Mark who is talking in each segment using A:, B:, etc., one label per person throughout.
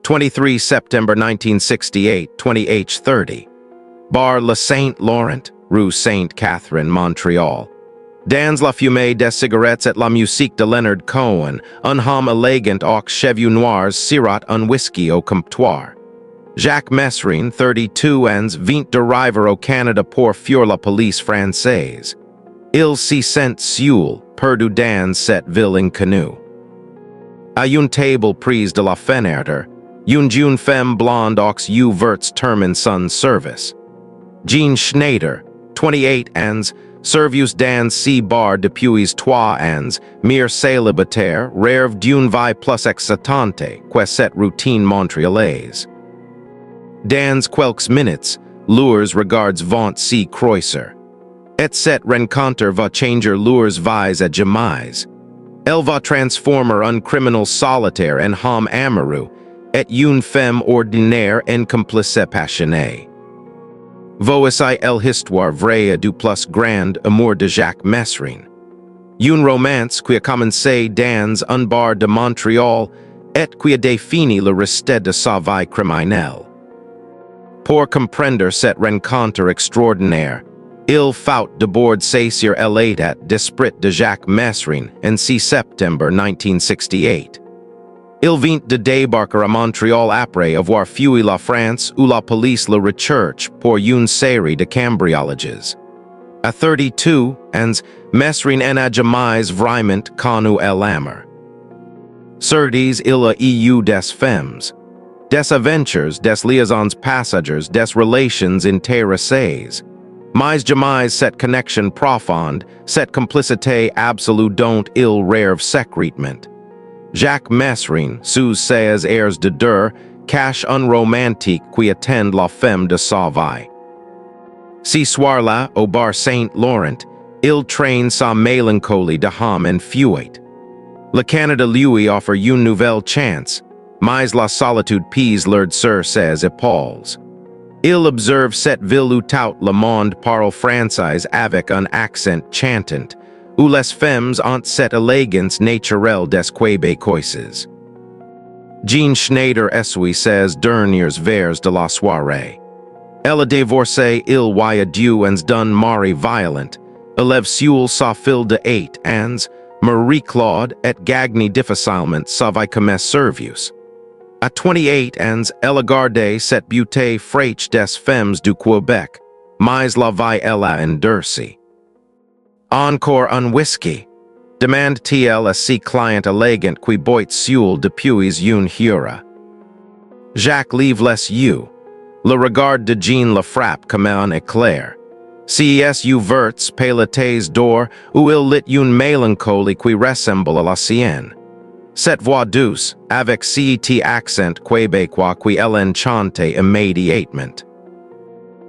A: 23 September 1968, 20h30. Bar Saint-Laurent, Rue Sainte-Catherine, Montréal. Dans la fumée des cigarettes et la musique de Leonard Cohen, un homme élégant aux cheveux noirs sirote un whisky au comptoir. Jacques Mesrine, 32 ans, vient d'arriver au Canada pour fuir la police française. Il s'y sent seul, perdu dans cette ville inconnue. À une table prise de la fenêtre, une jeune femme blonde aux yeux verts termine son service. Jeanne Schneider, 28 ans, serveuse dans ce bar depuis 3 ans, mère célibataire, rêve d'une vie plus excitante que cette routine montréalaise. Dans quelques minutes, leurs regards vont se croiser. Et cette rencontre va changer leurs vies à jamais. Elle va transformer un criminel solitaire en homme amoureux, et une femme ordinaire en complice passionné. Voici l'histoire vraie du plus grand amour de Jacques Mesrine. Une romance qui a commencé dans un bar de Montréal et qui a défini le reste de sa vie criminelle. Pour comprendre cette rencontre extraordinaire, il faut d'abord saisir l'état d'esprit de Jacques Mesrine en septembre 1968. Il vient de débarquer à Montréal après avoir fui la France où la police le recherche pour une série de cambriolages. À 32 ans, Mesrine n'a jamais vraiment connu l'amour. Certes, il a eu des femmes, des aventures, des liaisons passagères, des relations intéressées. Mais jamais cette connexion profonde, cette complicité absolue dont il rêve secrètement. Jacques Mesrine, sous ses airs de dur, cache un romantique qui attend la femme de sa vie. Ce soir-là, au Bar Saint-Laurent, il traîne sa mélancolie de homme en fuite. Le Canada lui offre une nouvelle chance, mais la solitude pèse lourd sur ses épaules. Il observe cette ville où tout le monde parle français avec un accent chantant, où les femmes ont cette élégance naturelle des Québécoises. Jeanne Schneider essuie ses derniers vers de la soirée. Elle a divorcé il y a 2 ans d'un mari violent, élève seul sa fille de 8 ans, Marie-Claude et gagne difficilement sa vie comme serveuse. À 28 ans, elle a gardé cette beauté fraîche des femmes du Québec, mais la vie elle a endurci. Encore un whisky, demande-t-elle à ses clients élégants qui boit seul depuis une heure. Jacques lève les yeux. Le regard de Jeanne le frappe comme un éclair. Ses yeux verts pélatés d'or où il lit une mélancolie qui ressemble à la sienne. Cette voix douce, avec cet accent québécois qui elle enchante immédiatement.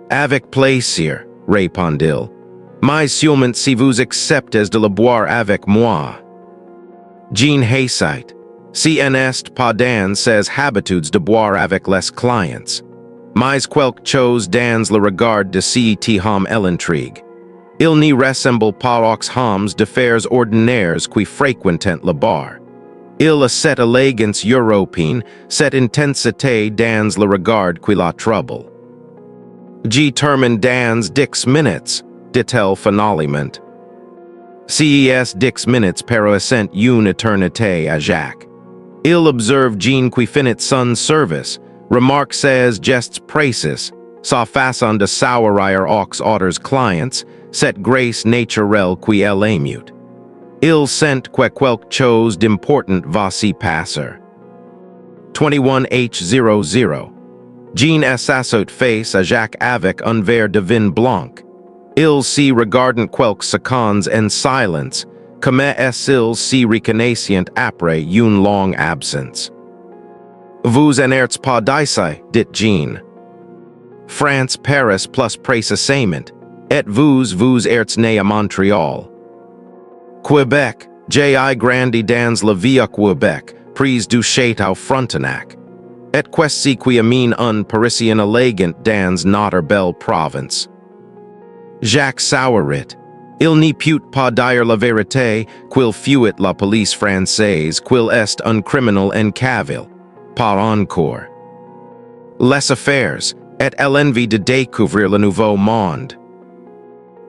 A: Avec plaisir, répond-il. Mais seulement si vous acceptez de le boire avec moi. Jeanne hésite. Si n'est pas dans ses habitudes de boire avec les clients. Mais quelque chose dans le regard de cet homme l'intrigue. Il n'y ressemble pas aux hommes d'affaires ordinaires qui fréquentent le bar. Il a cette élégance européenne, cette intensité dans le regard qui la trouble. Je termine dans 10 minutes, dit-elle finalement. Ces 10 minutes paraissent une éternité à Jacques. Il observe Jeanne qui finit son service, remarque ses gestes précis, sa façon de sourire aux autres clients, cette grâce naturelle qui elle émute. Il sent que quelque chose d'important va s'y passer. 21h00. Jeanne s'assoit face à Jacques avec un verre de vin blanc. Ils s'y regardent quelques secondes en silence, comme est-il s'y reconnaissent après une longue absence. Vous n'êtes pas d'ici, dit Jeanne. France, Paris plus précisément, et vous êtes né à Montréal. Québec, j'ai grandi dans la vie à Québec, prise du château Frontenac. Et questi qui amène un Parisien élégant dans notre belle province. Jacques sourit. Il n'y peut pas dire la vérité qu'il fuit la police française qu'il est un criminel en cavale. par Encore. Les affaires, et l'envie de découvrir le nouveau monde.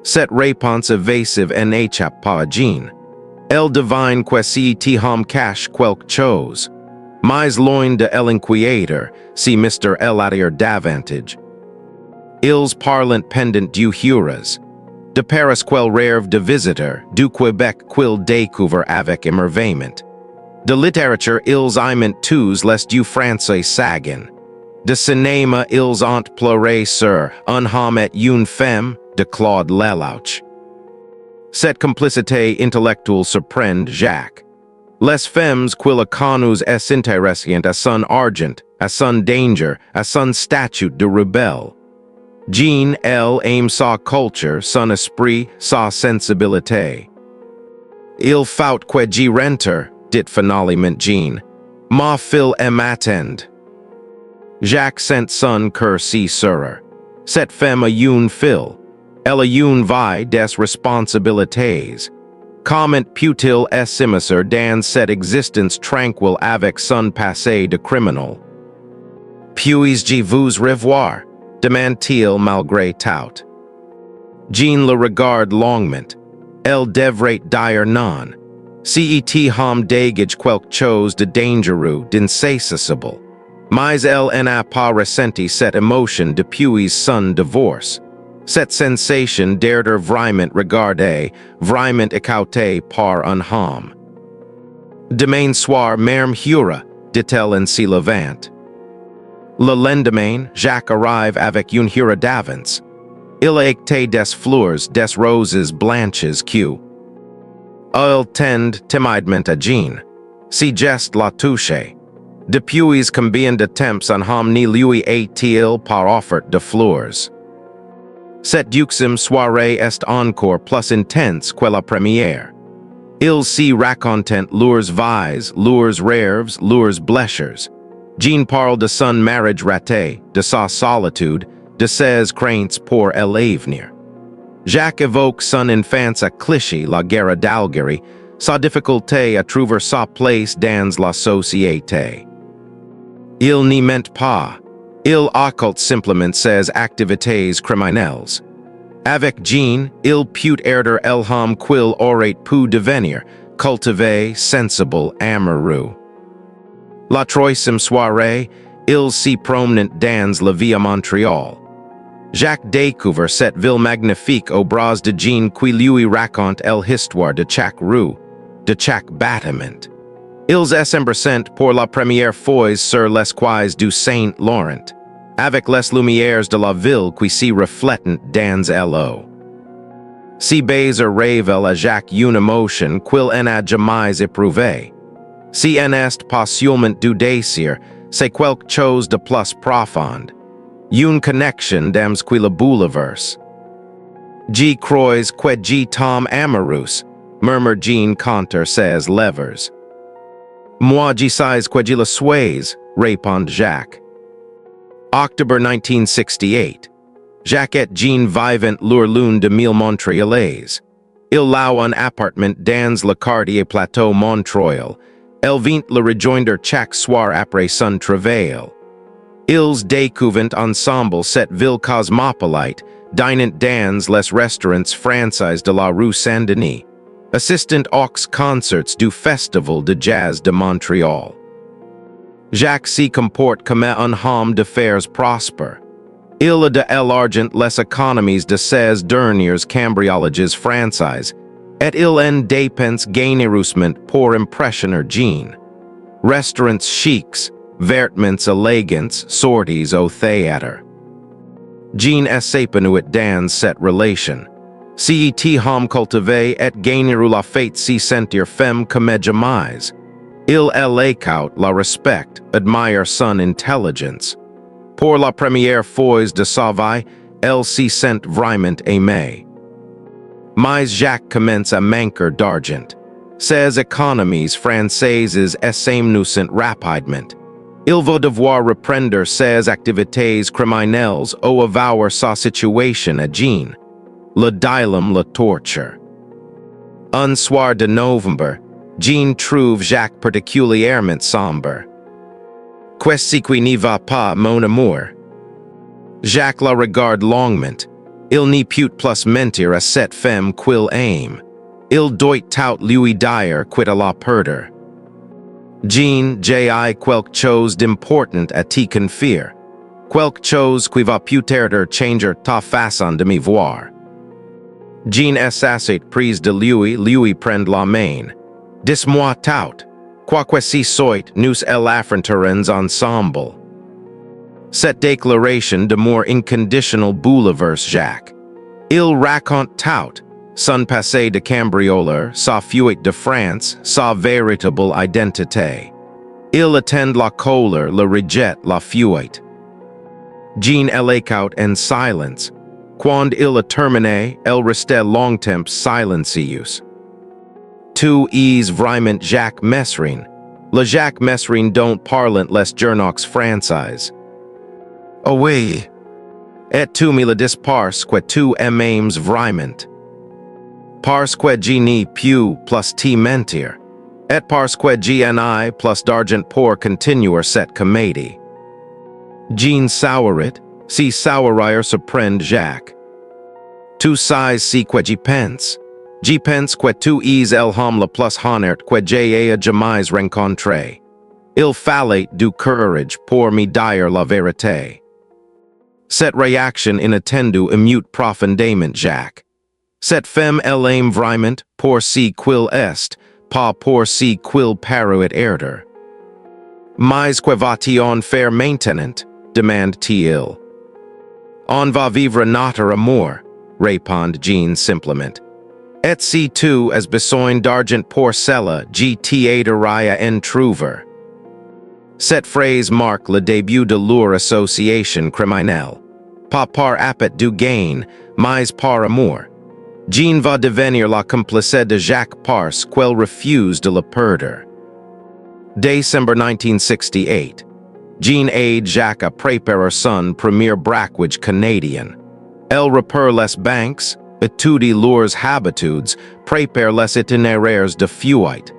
A: Cette réponse évasive n'échappe pas à Jeanne. Elle devine que si hom cache quelque chose. Mais loin de l'inquiéter, si Mr. L attire davantage. Ils parlent pendant du heures. De Paris quel rêve de visiteur, du Québec quel découvre avec émerveillement. De littérature ils aiment tous les du français sagan. De cinéma ils ont pleuré sur un homme et une femme de Claude Lelouch. Cette complicité intellectuelle surprend Jacques. Les femmes qu'il a connues est intéressantes à son argent, à son danger, à son statut de rebelle. Jeanne, elle, aime sa culture, son esprit, sa sensibilité. Il faut que j'y rentre, dit finalement Jeanne. Ma fille m'attend. Jacques sent son cœur si serré. Cette femme a une fille. Elle a une vie des responsabilités. Comment peut-il s'immiscer dans cette existence tranquille avec son passé de criminel? Puis-je vous revoir? Demande-t-il malgré tout. Jeanne le regarde longuement. Elle devrait dire non. Si hom dégage quelque chose de dangereux, d'insaisissable. Mais elle n'a pas ressenti cette émotion depuis son divorce. Cette sensation d'être vraiment regardée, vraiment écoutée par un homme. Demain soir, mère m'hura, dit-elle en s'y levant. Le lendemain, Jacques arrive avec une hura d'avance. Il a écouté des fleurs, des roses blanches que. Il tend timidement à Jeanne. Si geste la touche. Depuis combien de temps un homme ni lui est-il par offert de fleurs? Cette deuxième soirée est encore plus intense que la première. Ils s'y racontent leurs vies, leurs rêves, leurs blessures. Jeanne parle de son mariage raté, de sa solitude, de ses craintes pour l'avenir. Jacques évoque son enfance à Clichy, la guerre d'Algérie, sa difficulté à trouver sa place dans la société. Il n'y ment pas. Il occulte simplement ses activités criminelles. Avec Jeanne, il peut être l'homme qu'il aurait pu devenir, cultivé, sensible, amoureux. La troisième soirée, il s'y promène dans la vie à Montréal. Jacques découvre cette ville magnifique aux bras de Jeanne qui lui raconte l'histoire de chaque rue, de chaque bâtiment. Ils s'embrassent pour la première fois sur les quais du Saint-Laurent, avec les lumières de la ville qui s'y reflètent dans l'eau. Si baiser révèle à Jacques une émotion qu'il n'a jamais éprouvée. Si en est pas seulement du désir, c'est quelque chose de plus profond. Une connexion dans qui le bouleverse. J'y crois que j'y tombe amoureux, murmure Jeanne contre ses lèvres. Moi j'y sais que j'y le suis, répond Jacques. Octobre 1968. Jacques et Jeanne vivent leur lune de mille Montréalais. Ils louent un appartement dans le quartier Plateau Montréal. Elle vient le rejoindre chaque soir après son travail. Ils découvrent ensemble cette ville cosmopolite, dînant dans les restaurants français de la rue Saint-Denis, assistant aux concerts du Festival de Jazz de Montréal. Jacques s'y comporte comme un homme d'affaires prosper. Il a de l'argent les économies de ses derniers cambriolages français, et il en dépense généreusement pour impressionner Jeanne. Restaurants chics, vêtements élégants, sorties au théâtre. Jeanne s'épanouit dans cette relation. Si hom cultivé et généreux la fait s'y sentir femme comme jamais. Il l'écoute, la respecte, admire son intelligence. Pour la première fois de sa vie, elle s'y sent vraiment aimée. Mais Jacques commence à manquer d'argent. Ses économies françaises s'amenuisent rapidement. Il va devoir reprendre ses activités criminelles ou avouer sa situation à Jeanne. Le dilemme le torture. Un soir de novembre, Jeanne trouve Jacques particulièrement sombre. Qu'est-ce qui n'y va pas, mon amour? Jacques la regarde longuement. Il n'y peut plus mentir à cette femme qu'il aime. Il doit tout lui dire quid à la perdre. Jeanne, j'ai quelque chose d'important à te confier. Quelque chose qui va peut-être changer ta façon de me voir. Jeanne est assez prise de lui prend la main. Dis-moi tout. Quoi que ce soit, nous l'affronterons ensemble. Cette déclaration d'amour inconditionnel bouleverse Jacques. Il raconte tout. Son passé de cambrioleur, sa fuite de France, sa véritable identité. Il attend la colère, le rejet, la fuite. Jeanne elle écoute en silence. Quand il a terminé, elle restait longtemps silencieuse. Tu es vraiment Jacques Mesrine. Le Jacques Mesrine dont parlant les journaux français. Oh oui. Et tu me le dis parce que tu m'aimes vraiment. Parce que je n'y peux plus te mentir. Et parce que je n'ai plus d'argent pour continuer cette comédie. Jeanne sourit, si sourire surprend Jacques. Tu sais si que je pense. Je pense que tu es l'homme le plus honnête que j'ai jamais rencontré. Il fallait du courage pour me dire la vérité. Cette réaction inattendue émeut profondément Jacques. Cette femme elle aime vraiment pour ce qu'il est, pas pour ce qu'il paraît être. Mais que va-t-on faire maintenant? Demande-t-il. On va vivre notre amour, répond Jeanne simplement. Et si tu as besoin d'argent pour cela, je t'aiderai à en trouver. Cette phrase marque le début de leur association criminelle. Pas par appétit du gain, mais par amour. Jeanne va devenir la complice de Jacques parce qu'elle refuse de le perdre. Décembre 1968. Jeanne aide Jacques à préparer son premier braquage canadien. Elle repère les banques, étudie leurs habitudes, prépare les itinéraires de fuite.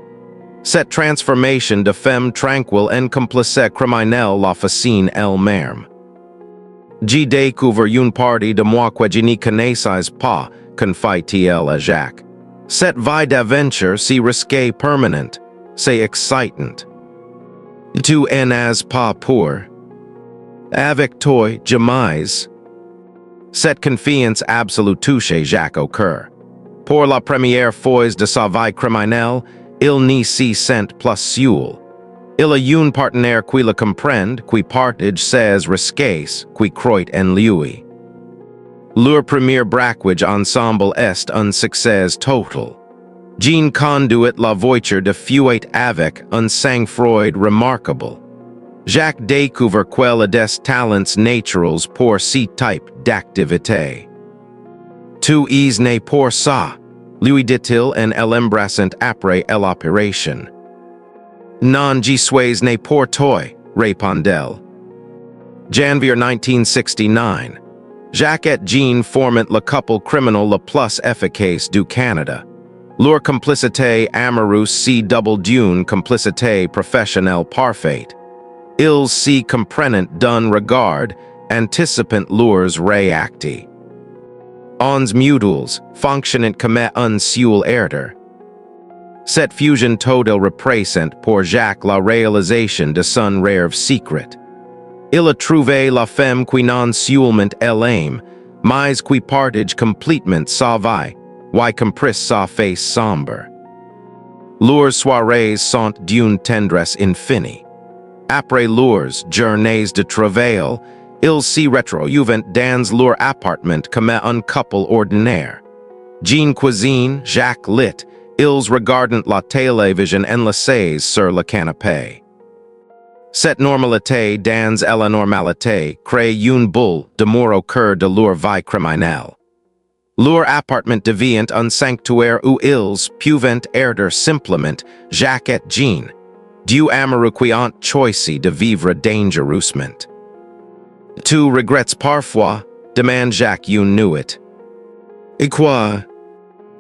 A: Cette transformation de femme tranquille en complice criminelle la fascine elle-même. Je découvre une partie de moi que je n'y connaissais pas, confie-t-elle à Jacques. Cette vie d'aventure si risquée permanente, c'est excitant. Tu en as pas peur? Avec toi, jamais. Cette confiance absolue touche Jacques au cœur. Pour la première fois de sa vie criminelle, il n'y se sent plus seul. Il a un partenaire qui le comprend, qui partage ses risques, qui croit en lui. Leur premier braquage ensemble est un succès total. Jeanne conduit la voiture de fuite avec un sang-froid remarquable. Jacques découvre qu'elle a des talents naturels pour ce type d'activité. Tu es né pour ça, lui dit-il en l'embrassant après l'opération. Non, je suis né pour toi, répond-elle. Janvier 1969. Jacques et Jeanne forment le couple criminel le plus efficace du Canada. Leur complicité amoureuse se double d'une complicité professionnelle parfaite. Ils se comprennent d'un regard, anticipant leurs réactions. Ons mutuels, fonctionnent comme un seul être. Cette fusion totale représente pour Jacques la réalisation de son rêve secret. Il a trouvé la femme qui non seulement elle aime, mais qui partage complètement sa vie, y compris sa face sombre. Leurs soirées sont d'une tendresse infinie. Après leurs journées de travail, ils se retrouvent dans leur appartement comme un couple ordinaire. Jeanne cuisine, Jacques lit, ils regardent la télévision enlacés sur le canapé. Cette normalité dans la normalité crée une bulle d'amour au cœur de leur vie criminelle. Leur appartement devient un sanctuaire où ils peuvent être simplement Jacques et Jeanne, du amoureux qui ont choisi de vivre dangereusement. Tu regrettes parfois? Demande Jacques une nuit. Et quoi?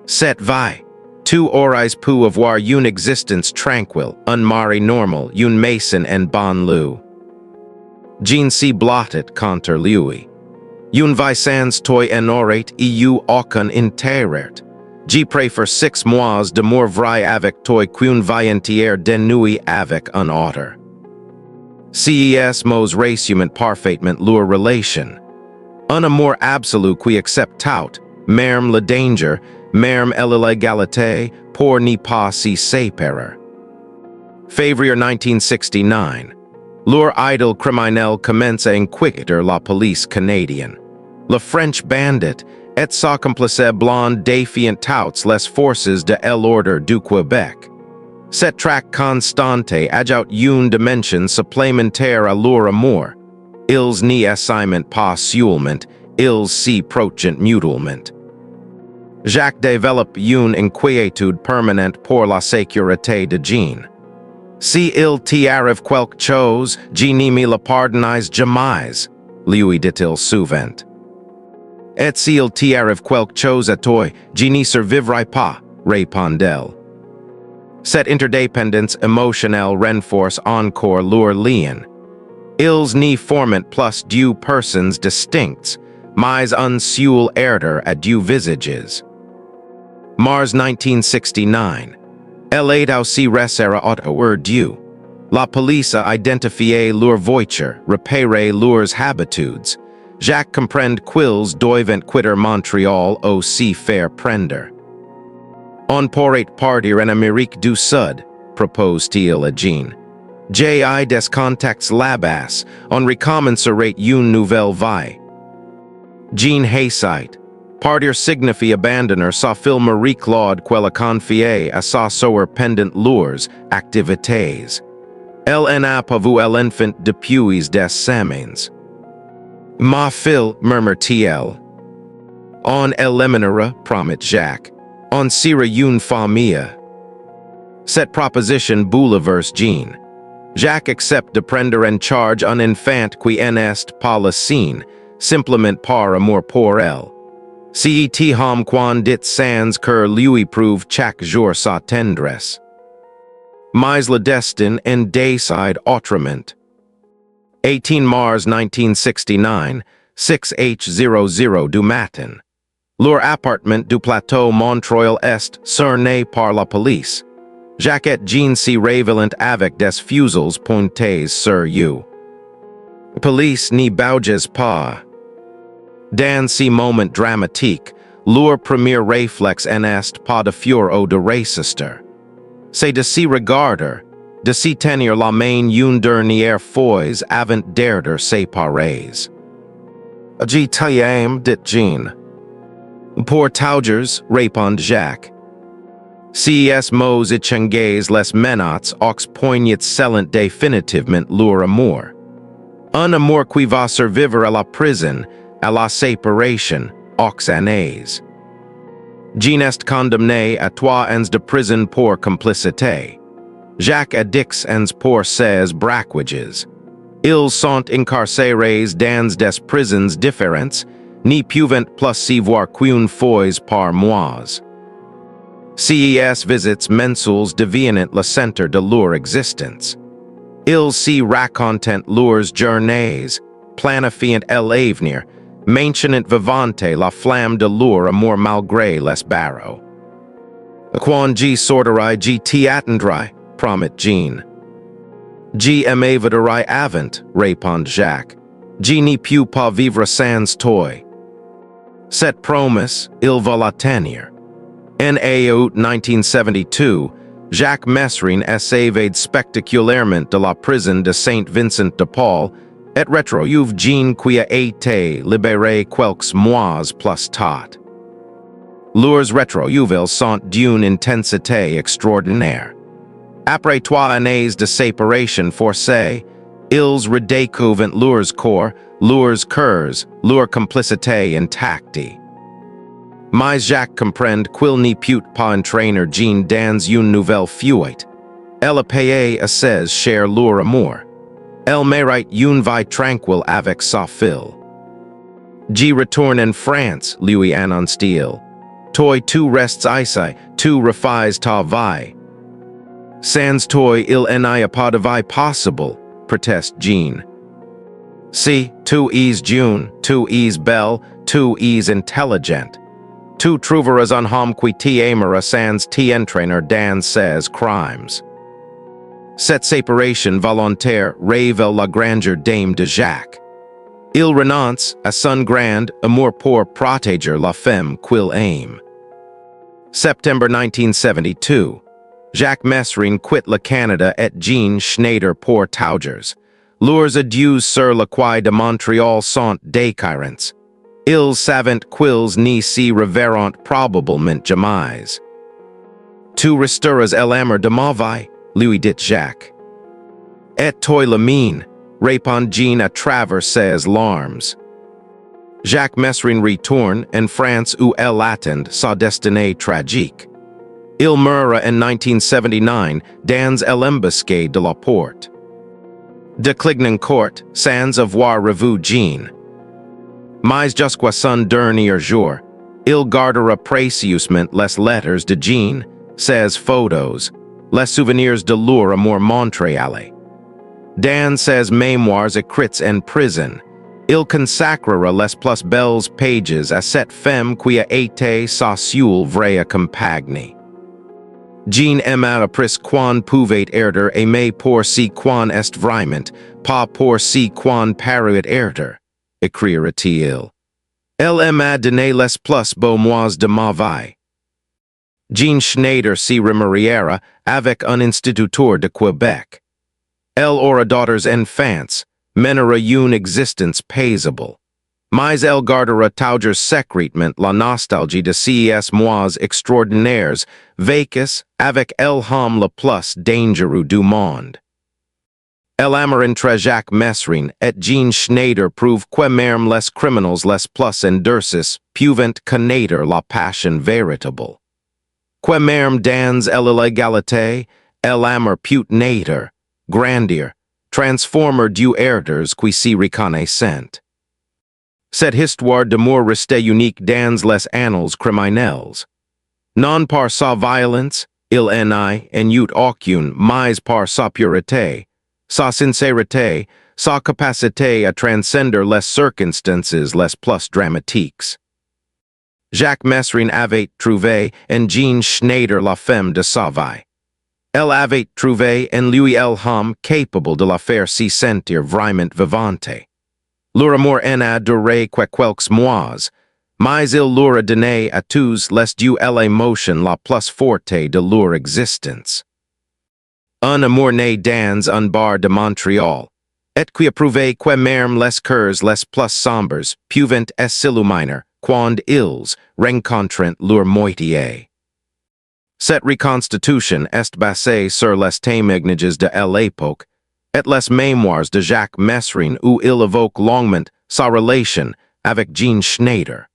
A: Cette vie. Tu aurais pu avoir une existence tranquille, un mari normal, une maison en bon lieu. Jeanne si blottet conter lui. Un vi sans toi enorate eu aucun interert. G pray for 6 mois d'amour vrai avec toi qu'un vi entier de nuit avec un autre. Ces mots résument parfaitement leur relation. Un amour absolu qui accepte tout, même le danger, même l'illégalité, pour ne pas s'y séparer. Février 1969. Leur idole criminel commence à inquiéter la police canadienne. Le French bandit et sa complice blonde défiant toutes les forces de l'ordre du Québec. Cette traque constante ajoute une dimension supplémentaire à leur amour. Ils n'y assignent pas seulement, ils s'y protègent mutuellement. Jacques développe une inquiétude permanente pour la sécurité de Jeanne. Si il t'y arrive quelque chose, je ne me le pardonne jamais, lui dit-il souvent. Et s'il t'y arrive quelque chose à toi, je n'y survivrai pas, répond-elle. Cette interdépendance émotionnelle renforce encore leur lien. Ils n'y forment plus deux personnes distinctes, mais un seul herder à deux visages. Mars 1969. Elle est aussi récère à Dieu. La police a identifié leur voiture, repéré leurs habitudes. Jacques comprend qu'ils doivent quitter Montréal aussi faire prendre. On pourrait partir en Amérique du Sud, propose-t-il à Jeanne. J'ai des contacts là-bas, on recommencerait une nouvelle vie. Jeanne hésite. Partir signifie abandonner sa fille Marie-Claude qu'elle confiée à sa sœur pendant leurs activités. Elle n'a pas vu l'enfant depuis des semaines. Ma fille, murmure-t-elle. On éliminera, promet Jacques. On sera une famille. Cette proposition bouleverse Jeanne. Jacques accepte de prendre en charge un enfant qui n'est pas le sien, simplement par amour pour elle. Cet homme quand dit sans que lui prouve chaque jour sa tendresse. Mais le destin en décide autrement. 18 mars 1969, 6h00 du matin. Leur appartement du plateau Montréal est cerné par la police. Jacques et Jeanne s'y révèlent avec des fusils pointés sur eux. Police n'y bouge pas. Dans ces moments dramatiques, leur premier réflexe n'est pas de fuir ou de résister. C'est de s'y regarder, de s'y tenir la main une dernière fois avant d'être séparés. Je t'aime, dit Jeanne. Pour toujours, répond Jacques. Ces mots échangés les menaces aux poignets scellent définitivement leur amour. Un amour qui va survivre à la prison, à la séparation, aux années. Jeanne est condamnée à 3 ans de prison pour complicité. Jacques a 10 ans pour ses braquages. Ils sont incarcérés dans des prisons différentes, ne pouvant plus s'y voir qu'une fois par mois. Ces visites mensuelles deviennent le centre de leur existence. Ils s'y racontent leurs journées, planifiant l'avenir, maintenant vivante la flamme de leur amour malgré les barreaux. Quand je sortirai, je t'y attendrai, promet Jeanne. Je m'évaderai avant, répond Jacques. Je ne peux pas vivre sans toi. Cette promesse, il va la tenir. En août 1972, Jacques Mesrine s'évade spectaculairement de la prison de Saint-Vincent-de-Paul et retrouve Jeanne qui a été libérée quelques mois plus tard. Leurs retrouvailles sont d'une intensité extraordinaire. Après 3 années de séparation forcée, ils redécouvrent leurs corps, leurs cœurs, leur complicité intacte. Mais Jacques comprend qu'il ne peut pas entraîner Jeanne dans une nouvelle fuite. Elle a payé assez cher leur amour. Elle mérite une vie tranquille avec sa fille. Je retourne en France, lui annonce-t-il. Toi tu restes ici, tu refais ta vie. Sans toi il n'y a pas de vie possible, proteste Jeanne. C. Tout is June, tout is belle, tout is intelligent. Tout trouveras un homme qui t'aimera sans t'entraîner dans ses crimes. Cette séparation volontaire révèle la grandeur d'âme de Jacques. Il renonce à son grand amour pour protéger la femme qu'il aime. September 1972. Jacques Mesrine quitte le Canada et Jeanne Schneider pour Taugers. Leurs adieux sur le quai de Montréal sont déchirants. Ils savent qu'ils ne se reverront probablement jamais. Tu resteras l'amour de ma vie, lui dit Jacques. Et toi la mine, répond Jeanne à travers ses larmes. Jacques Mesrine retourne en France où elle attend sa destinée tragique. Il meurt en 1979 dans l'embuscade de la porte. Déclignant court, sans avoir revu Jeanne. Mais jusqu'à son dernier jour, il gardera précieusement les lettres de Jeanne, ses photos, les souvenirs de leur amour montréalais. Dans ses mémoires écrites en prison, il consacrera les plus belles pages à cette femme qui a été sa seule vraie compagne. Jeanne aima appris quan pouvait erder aimer pour si quan est vraiment, pas pour si quan parut erder, écrira-t-il. Elle m'a donné les plus beaux mois de ma vie. Jeanne Schneider se remariera avec un instituteur de Québec. Elle aura daughters enfants, mènera une existence paisible. Mais elle gardera toujours secrètement la nostalgie de ces mois extraordinaires, vécus avec l'homme le plus dangereux du monde. L'amour entre Jacques Mesrine et Jeanne Schneider prouve que même les criminels les plus endurcis peuvent connaître la passion véritable. Que même dans l'illégalité, l'amour peut naître, grandir, transformer du erders qui s'y reconnaissent. Cette histoire d'amour reste unique dans les annales criminelles. Non par sa violence, il n'a en eut aucune, mais par sa pureté, sa sincérité, sa capacité à transcender les circonstances les plus dramatiques. Jacques Mesrine avait trouvé en Jeanne Schneider la femme de sa vie. Elle avait trouvé en lui l'homme capable de la faire se sentir vraiment vivante. Leur amour n'a duré que quelques mois, mais il leur a donné à tous les deux l'émotion la plus forte de leur existence. Un amour né dans un bar de Montréal, et qui a prouvé que même les cœurs les plus sombres peuvent s'illuminer quand ils rencontrent leur moitié. Cette reconstitution est basée sur les témoignages de l'époque et les mémoires de Jacques Mesrine où il évoque longuement sa relation avec Jeanne Schneider.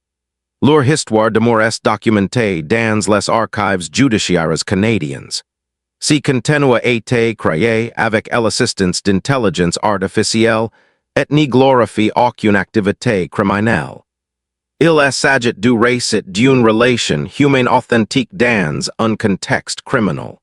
A: Leur histoire d'amour est documentée dans les archives judiciaires canadiens. Si continua été créé avec l'assistance d'intelligence artificielle et ne glorifie aucune activité criminelle. Il s'agit du récit d'une relation humaine authentique dans un contexte criminel.